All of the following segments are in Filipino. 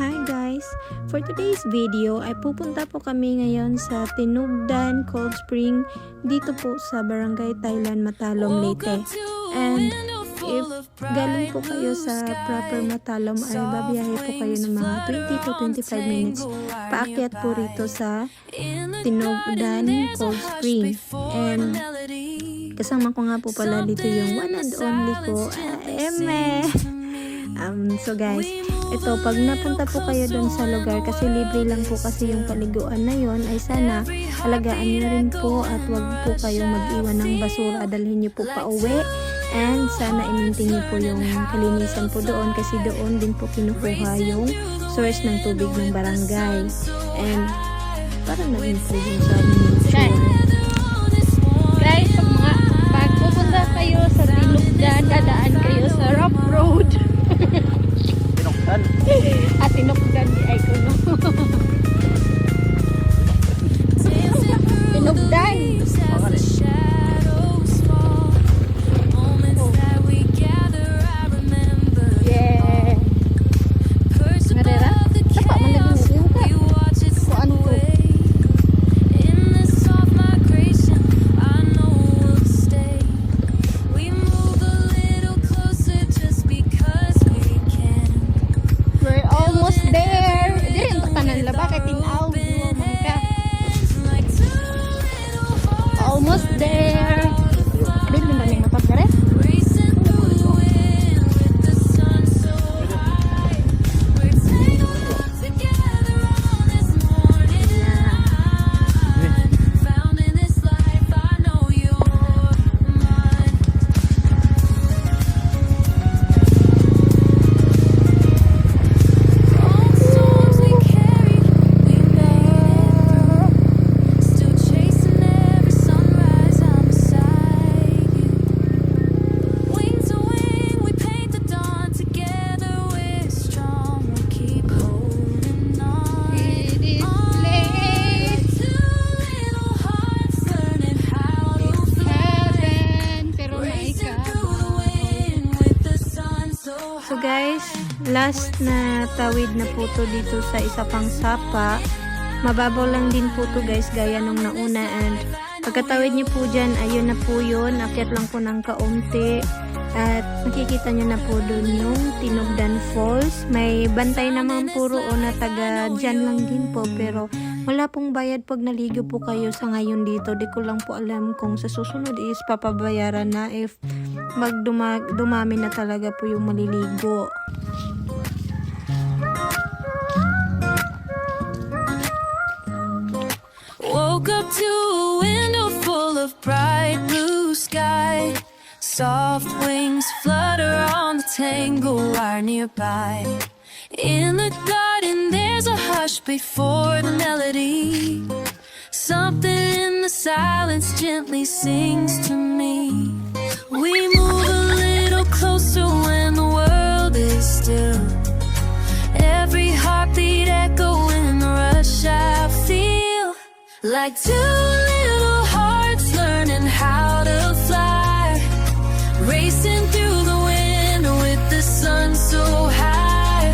Hi guys! For today's video ay pupunta po kami ngayon sa Tinugdan Cold Spring dito po sa Barangay Thailand, Matalom, Leyte. And if galing po kayo sa proper Matalom ay babiyahe po kayo ng mga 20 to 25 minutes. Paakyat po rito sa Tinugdan Cold Spring. And kasama ko nga po pala dito yung one and only ko, Eme! So guys, ito, pag napunta po kayo doon sa lugar, kasi libre lang po kasi yung paliguan na yon, ay sana alagaan nyo rin po at wag po kayong mag-iwan ng basura, dalhin nyo po pa uwi, and sana i-maintain nyo po yung kalinisan po doon kasi doon din po kinukuha yung source ng tubig ng barangay, and parang na-improve yung sa nature. Guys, pag pupunta kayo sa Tinugdan, dadaan kayo sa rough road. At Tinugdan di ay kuno. Tinugdan. Yeah. Ngarera? Sapa man naging ka? Kuan ko. Almost there. Din naman yung motor ka rin. So guys, last na tawid na po to dito sa isa pang sapa. Mababaw lang din po to guys, gaya nung nauna, and pagkatawid nyo po dyan, ayun na po yun, akyat lang po ng kaunti at makikita nyo na po dun yung Tinugdan Falls. May bantay naman puro o na taga dyan lang din po, pero wala pong bayad pag naligo po kayo sa ngayon dito. Di ko lang po alam kung sa susunod is papabayaran na if dumami na talaga po yung maliligo. Woke up to a window full of bright blue sky. Soft wings flutter on the tangle wire nearby. In the garden there's a hush before the melody. Something in the silence gently sings to me. We move a little closer when the world is still. Every heartbeat echoing the rush I feel. Like two little hearts learning how to fly. Racing through the wind with the sun so high.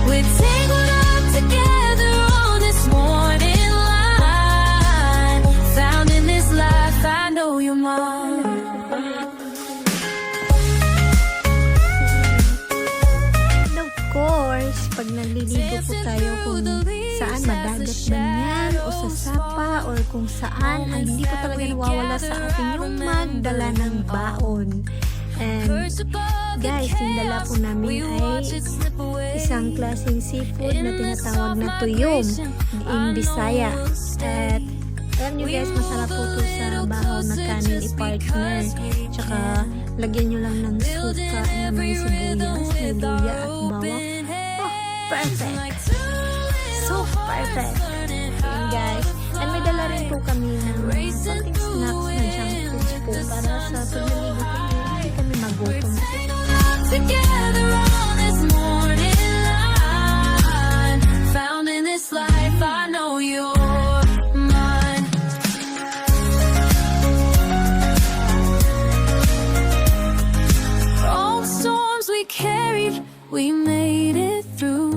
We're tangled up together on this morning line. Found in this life, I know you're mine. And of course, pag naliligo po tayo kung saan, madagat ba yan o sa sapa or kung saan, ay hindi po talaga nawawala sa atin yung magdala ng baon. And guys, yung dala po namin ay isang klaseng seafood na tinatawag na tuyom in Bisaya. At alam nyo guys, masarap po ito sa bahaw na kanin i-partner. Tsaka lagyan nyo lang ng suka na may sibuyas, may luya at bawang. Oh, perfect! So perfect! Ayan guys. And may dala rin po kami ng konting snacks na junk foods po para sa pagliligo po. Hindi kami magutom. Together on this morning line. Found in this life, I know you're mine. All the storms we carried, we made it through.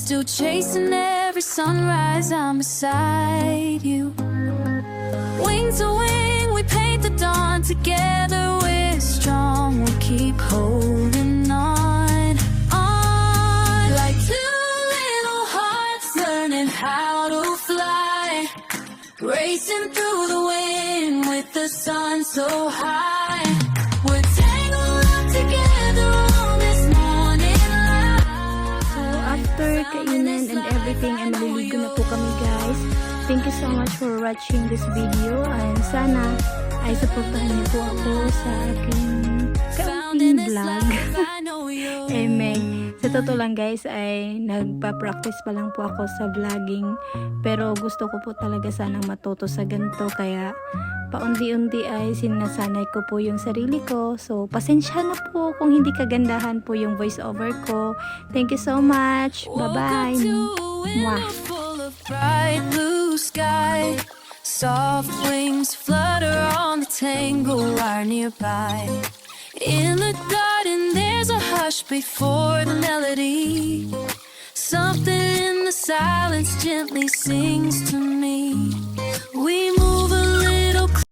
still chasing every sunrise. I'm beside you. Wing to wing, we paint the dawn. Together we're strong. We'll keep holding on, on. Like two little hearts learning how to fly, racing through the wind with the sun so high. We're tangled up together on this morning light. So after kainan and everything ay maliligo na po kami guys. Thank you so much for watching this video and sana ay supportahan niyo po ako sa aking kaunting vlog. Amen. Sa totoo lang guys ay nagpa-practice pa lang po ako sa vlogging pero gusto ko po talaga sanang matuto sa ganito kaya paunti-unti ay sinasanay ko po yung sarili ko. So pasensya na po kung hindi kagandahan po yung voice over ko. Thank you so much. Bye-bye. Mwah. Bright blue sky, soft wings flutter on the tangle wire nearby. In the garden there's a hush before the melody. Something in the silence gently sings to me.